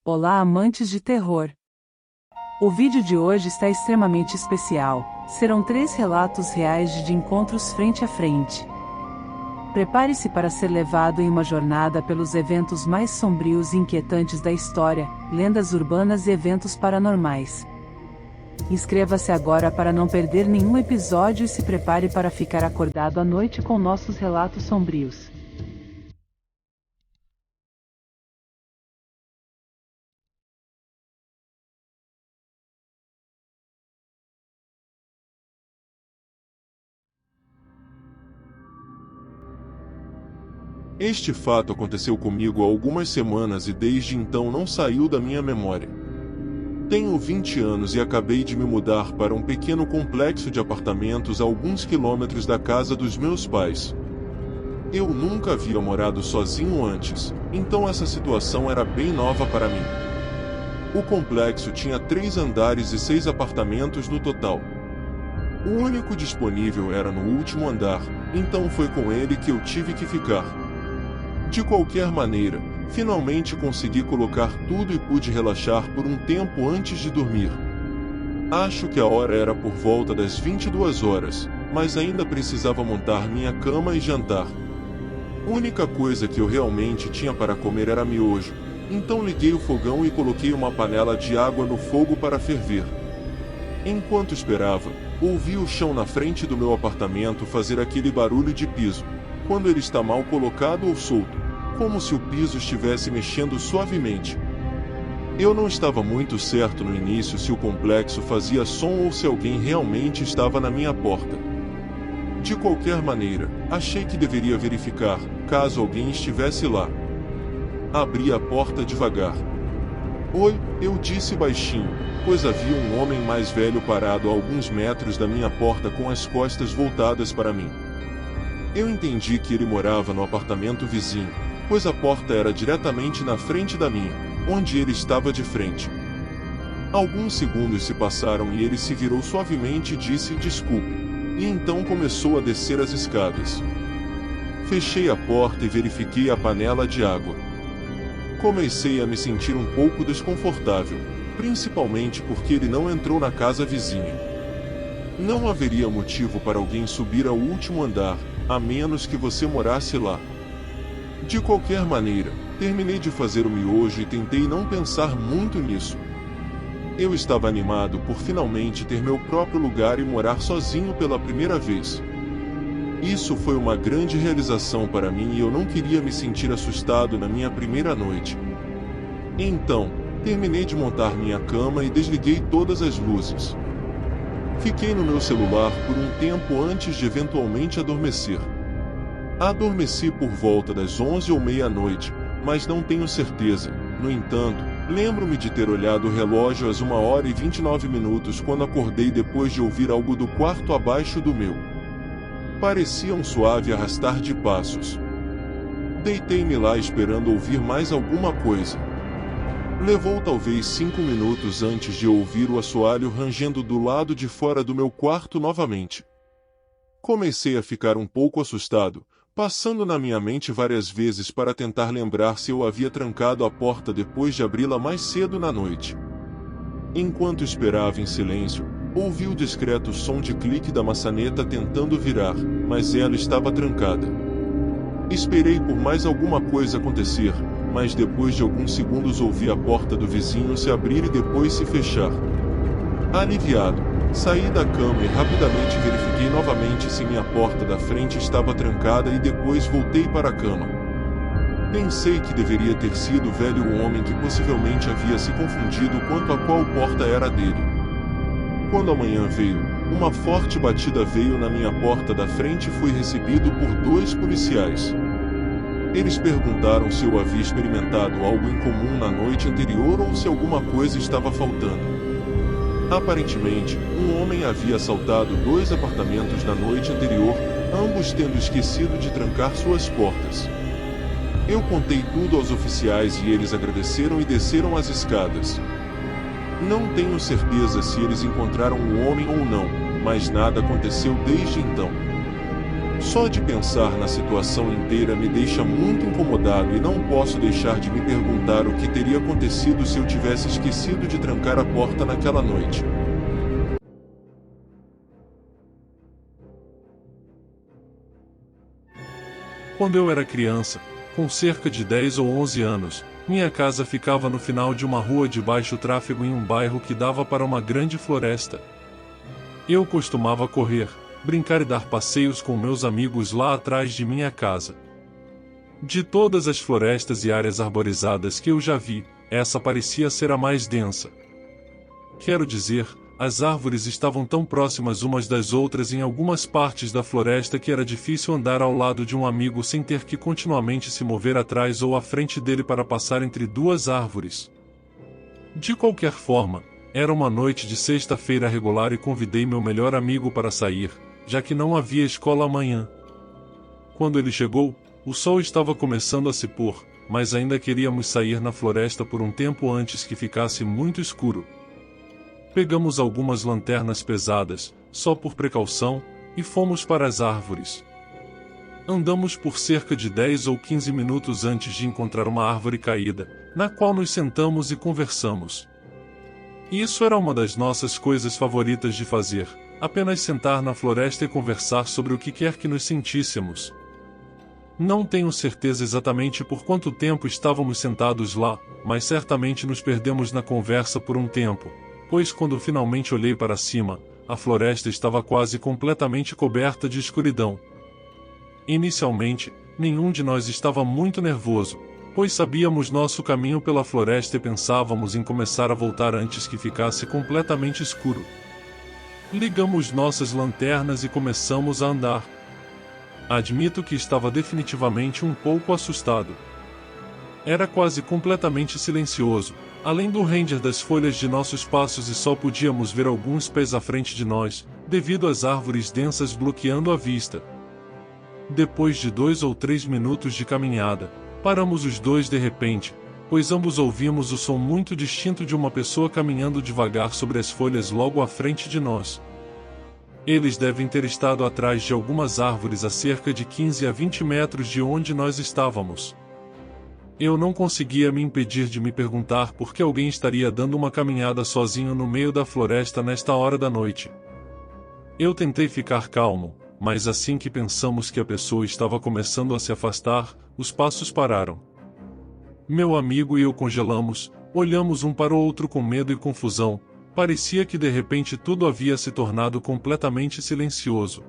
Olá, amantes de terror! O vídeo de hoje está extremamente especial. Serão 3 relatos reais de encontros frente a frente. Prepare-se para ser levado em uma jornada pelos eventos mais sombrios e inquietantes da história, lendas urbanas e eventos paranormais. Inscreva-se agora para não perder nenhum episódio e se prepare para ficar acordado à noite com nossos relatos sombrios. Este fato aconteceu comigo há algumas semanas e desde então não saiu da minha memória. Tenho 20 anos e acabei de me mudar para um pequeno complexo de apartamentos a alguns quilômetros da casa dos meus pais. Eu nunca havia morado sozinho antes, então essa situação era bem nova para mim. O complexo tinha 3 andares e 6 apartamentos no total. O único disponível era no último andar, então foi com ele que eu tive que ficar. De qualquer maneira, finalmente consegui colocar tudo e pude relaxar por um tempo antes de dormir. Acho que a hora era por volta das 22 horas, mas ainda precisava montar minha cama e jantar. Única coisa que eu realmente tinha para comer era miojo, então liguei o fogão e coloquei uma panela de água no fogo para ferver. Enquanto esperava, ouvi o chão na frente do meu apartamento fazer aquele barulho de piso, quando ele está mal colocado ou solto, como se o piso estivesse mexendo suavemente. Eu não estava muito certo no início se o complexo fazia som ou se alguém realmente estava na minha porta. De qualquer maneira, achei que deveria verificar, caso alguém estivesse lá. Abri a porta devagar. "Oi", eu disse baixinho, pois havia um homem mais velho parado a alguns metros da minha porta com as costas voltadas para mim. Eu entendi que ele morava no apartamento vizinho, pois a porta era diretamente na frente da minha, onde ele estava de frente. Alguns segundos se passaram e ele se virou suavemente e disse desculpe, e então começou a descer as escadas. Fechei a porta e verifiquei a panela de água. Comecei a me sentir um pouco desconfortável, principalmente porque ele não entrou na casa vizinha. Não haveria motivo para alguém subir ao último andar, a menos que você morasse lá. De qualquer maneira, terminei de fazer o miojo e tentei não pensar muito nisso. Eu estava animado por finalmente ter meu próprio lugar e morar sozinho pela primeira vez. Isso foi uma grande realização para mim e eu não queria me sentir assustado na minha primeira noite. Então, terminei de montar minha cama e desliguei todas as luzes. Fiquei no meu celular por um tempo antes de eventualmente adormecer. Adormeci por volta das 11 ou meia-noite, mas não tenho certeza. No entanto, lembro-me de ter olhado o relógio às 1h29 quando acordei depois de ouvir algo do quarto abaixo do meu. Parecia um suave arrastar de passos. Deitei-me lá esperando ouvir mais alguma coisa. Levou talvez 5 minutos antes de ouvir o assoalho rangendo do lado de fora do meu quarto novamente. Comecei a ficar um pouco assustado, passando na minha mente várias vezes para tentar lembrar se eu havia trancado a porta depois de abri-la mais cedo na noite. Enquanto esperava em silêncio, ouvi o discreto som de clique da maçaneta tentando virar, mas ela estava trancada. Esperei por mais alguma coisa acontecer, mas depois de alguns segundos ouvi a porta do vizinho se abrir e depois se fechar. Aliviado, saí da cama e rapidamente verifiquei novamente se minha porta da frente estava trancada e depois voltei para a cama. Pensei que deveria ter sido o velho homem que possivelmente havia se confundido quanto a qual porta era dele. Quando a manhã veio, uma forte batida veio na minha porta da frente e fui recebido por 2 policiais. Eles perguntaram se eu havia experimentado algo incomum na noite anterior ou se alguma coisa estava faltando. Aparentemente, um homem havia assaltado 2 apartamentos na noite anterior, ambos tendo esquecido de trancar suas portas. Eu contei tudo aos oficiais e eles agradeceram e desceram as escadas. Não tenho certeza se eles encontraram o homem ou não, mas nada aconteceu desde então. Só de pensar na situação inteira me deixa muito incomodado e não posso deixar de me perguntar o que teria acontecido se eu tivesse esquecido de trancar a porta naquela noite. Quando eu era criança, com cerca de 10 ou 11 anos, minha casa ficava no final de uma rua de baixo tráfego em um bairro que dava para uma grande floresta. Eu costumava correr, brincar e dar passeios com meus amigos lá atrás de minha casa. De todas as florestas e áreas arborizadas que eu já vi, essa parecia ser a mais densa. Quero dizer, as árvores estavam tão próximas umas das outras em algumas partes da floresta que era difícil andar ao lado de um amigo sem ter que continuamente se mover atrás ou à frente dele para passar entre duas árvores. De qualquer forma, era uma noite de sexta-feira regular e convidei meu melhor amigo para sair, já que não havia escola amanhã. Quando ele chegou, o sol estava começando a se pôr, mas ainda queríamos sair na floresta por um tempo antes que ficasse muito escuro. Pegamos algumas lanternas pesadas, só por precaução, e fomos para as árvores. Andamos por cerca de 10 ou 15 minutos antes de encontrar uma árvore caída, na qual nos sentamos e conversamos. Isso era uma das nossas coisas favoritas de fazer, apenas sentar na floresta e conversar sobre o que quer que nos sentíssemos. Não tenho certeza exatamente por quanto tempo estávamos sentados lá, mas certamente nos perdemos na conversa por um tempo, pois quando finalmente olhei para cima, a floresta estava quase completamente coberta de escuridão. Inicialmente, nenhum de nós estava muito nervoso, pois sabíamos nosso caminho pela floresta e pensávamos em começar a voltar antes que ficasse completamente escuro. Ligamos nossas lanternas e começamos a andar. Admito que estava definitivamente um pouco assustado. Era quase completamente silencioso, além do render das folhas de nossos passos e só podíamos ver alguns pés à frente de nós, devido às árvores densas bloqueando a vista. Depois de 2 ou 3 minutos de caminhada, paramos os dois de repente, pois ambos ouvimos o som muito distinto de uma pessoa caminhando devagar sobre as folhas logo à frente de nós. Eles devem ter estado atrás de algumas árvores a cerca de 15 a 20 metros de onde nós estávamos. Eu não conseguia me impedir de me perguntar por que alguém estaria dando uma caminhada sozinho no meio da floresta nesta hora da noite. Eu tentei ficar calmo, mas assim que pensamos que a pessoa estava começando a se afastar, os passos pararam. Meu amigo e eu congelamos, olhamos um para o outro com medo e confusão, parecia que de repente tudo havia se tornado completamente silencioso.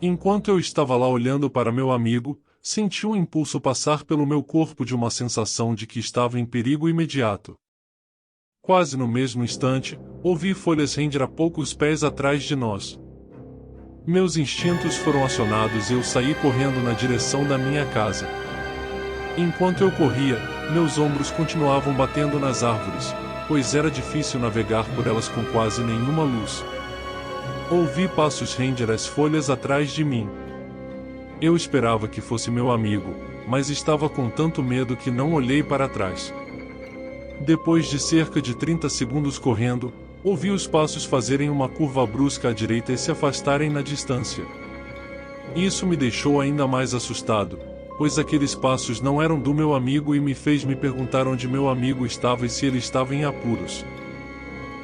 Enquanto eu estava lá olhando para meu amigo, senti um impulso passar pelo meu corpo de uma sensação de que estava em perigo imediato. Quase no mesmo instante, ouvi folhas render a poucos pés atrás de nós. Meus instintos foram acionados e eu saí correndo na direção da minha casa. Enquanto eu corria, meus ombros continuavam batendo nas árvores, pois era difícil navegar por elas com quase nenhuma luz. Ouvi passos render as folhas atrás de mim. Eu esperava que fosse meu amigo, mas estava com tanto medo que não olhei para trás. Depois de cerca de 30 segundos correndo, ouvi os passos fazerem uma curva brusca à direita e se afastarem na distância. Isso me deixou ainda mais assustado, pois aqueles passos não eram do meu amigo e me fez me perguntar onde meu amigo estava e se ele estava em apuros.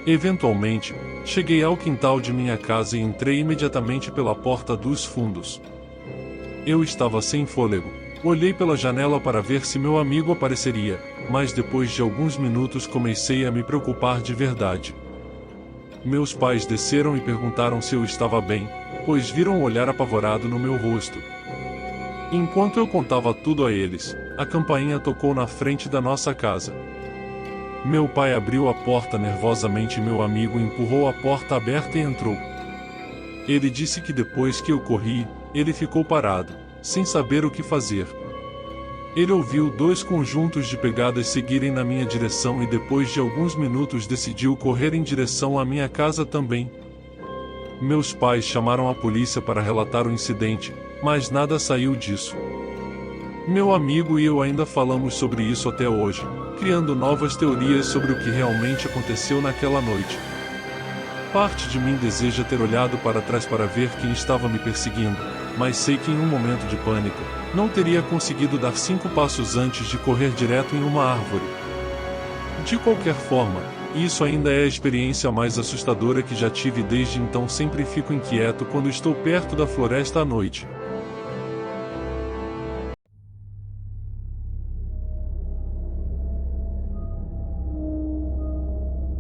Eventualmente, cheguei ao quintal de minha casa e entrei imediatamente pela porta dos fundos. Eu estava sem fôlego. Olhei pela janela para ver se meu amigo apareceria, mas depois de alguns minutos comecei a me preocupar de verdade. Meus pais desceram e perguntaram se eu estava bem, pois viram um olhar apavorado no meu rosto. Enquanto eu contava tudo a eles, a campainha tocou na frente da nossa casa. Meu pai abriu a porta nervosamente e meu amigo empurrou a porta aberta e entrou. Ele disse que depois que eu corri, ele ficou parado, sem saber o que fazer. Ele ouviu 2 conjuntos de pegadas seguirem na minha direção e depois de alguns minutos decidiu correr em direção à minha casa também. Meus pais chamaram a polícia para relatar o incidente, mas nada saiu disso. Meu amigo e eu ainda falamos sobre isso até hoje, criando novas teorias sobre o que realmente aconteceu naquela noite. Parte de mim deseja ter olhado para trás para ver quem estava me perseguindo, mas sei que em um momento de pânico, não teria conseguido dar 5 passos antes de correr direto em uma árvore. De qualquer forma, isso ainda é a experiência mais assustadora que já tive e desde então sempre fico inquieto quando estou perto da floresta à noite.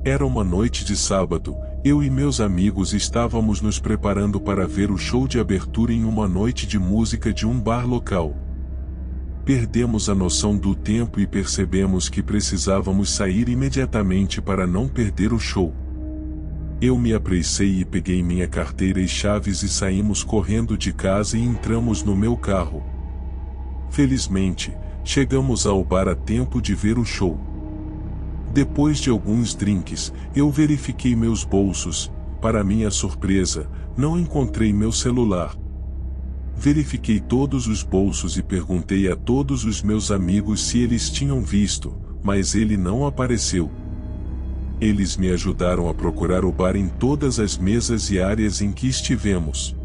Era uma noite de sábado, eu e meus amigos estávamos nos preparando para ver o show de abertura em uma noite de música de um bar local. Perdemos a noção do tempo e percebemos que precisávamos sair imediatamente para não perder o show. Eu me apressei e peguei minha carteira e chaves e saímos correndo de casa e entramos no meu carro. Felizmente, chegamos ao bar a tempo de ver o show. Depois de alguns drinks, eu verifiquei meus bolsos. Para minha surpresa, não encontrei meu celular. Verifiquei todos os bolsos e perguntei a todos os meus amigos se eles tinham visto, mas ele não apareceu. Eles me ajudaram a procurar o bar em todas as mesas e áreas em que estivemos.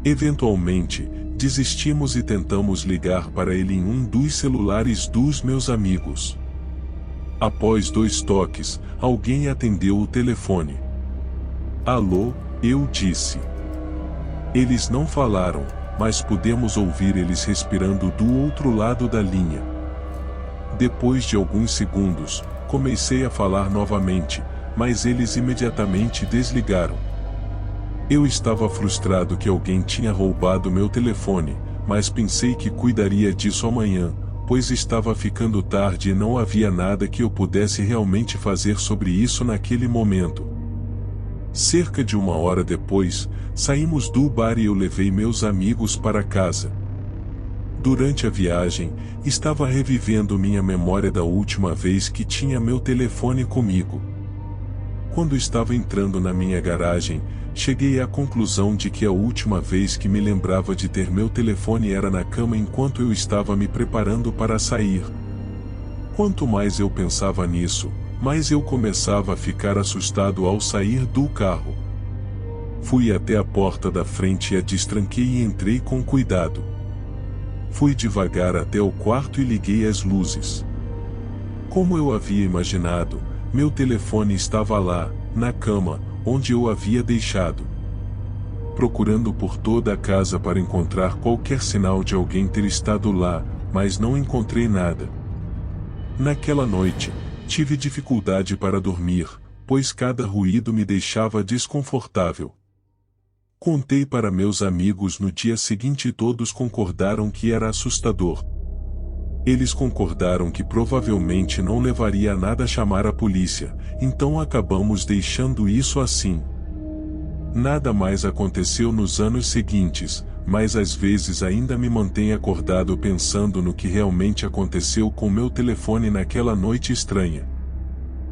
Eventualmente, desistimos e tentamos ligar para ele em um dos celulares dos meus amigos. Após 2 toques, alguém atendeu o telefone. Alô, eu disse. Eles não falaram, mas pudemos ouvir eles respirando do outro lado da linha. Depois de alguns segundos, comecei a falar novamente, mas eles imediatamente desligaram. Eu estava frustrado que alguém tinha roubado meu telefone, mas pensei que cuidaria disso amanhã, pois estava ficando tarde e não havia nada que eu pudesse realmente fazer sobre isso naquele momento. Cerca de 1 hora depois, saímos do bar e eu levei meus amigos para casa. Durante a viagem, estava revivendo minha memória da última vez que tinha meu telefone comigo. Quando estava entrando na minha garagem, cheguei à conclusão de que a última vez que me lembrava de ter meu telefone era na cama enquanto eu estava me preparando para sair. Quanto mais eu pensava nisso, mais eu começava a ficar assustado ao sair do carro. Fui até a porta da frente e a destranquei e entrei com cuidado. Fui devagar até o quarto e liguei as luzes. Como eu havia imaginado, meu telefone estava lá, na cama, onde eu havia deixado. Procurando por toda a casa para encontrar qualquer sinal de alguém ter estado lá, mas não encontrei nada. Naquela noite, tive dificuldade para dormir, pois cada ruído me deixava desconfortável. Contei para meus amigos no dia seguinte e todos concordaram que era assustador. Eles concordaram que provavelmente não levaria a nada chamar a polícia, então acabamos deixando isso assim. Nada mais aconteceu nos anos seguintes, mas às vezes ainda me mantenho acordado pensando no que realmente aconteceu com meu telefone naquela noite estranha.